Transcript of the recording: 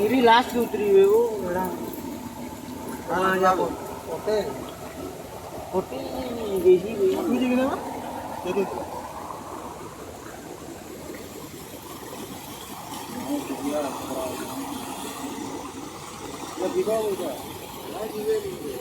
गिरी last में उतरी हुई वो बड़ा। हाँ जा ओके होती बेची गई मुझे कितने में दे दो ये बिका हो गया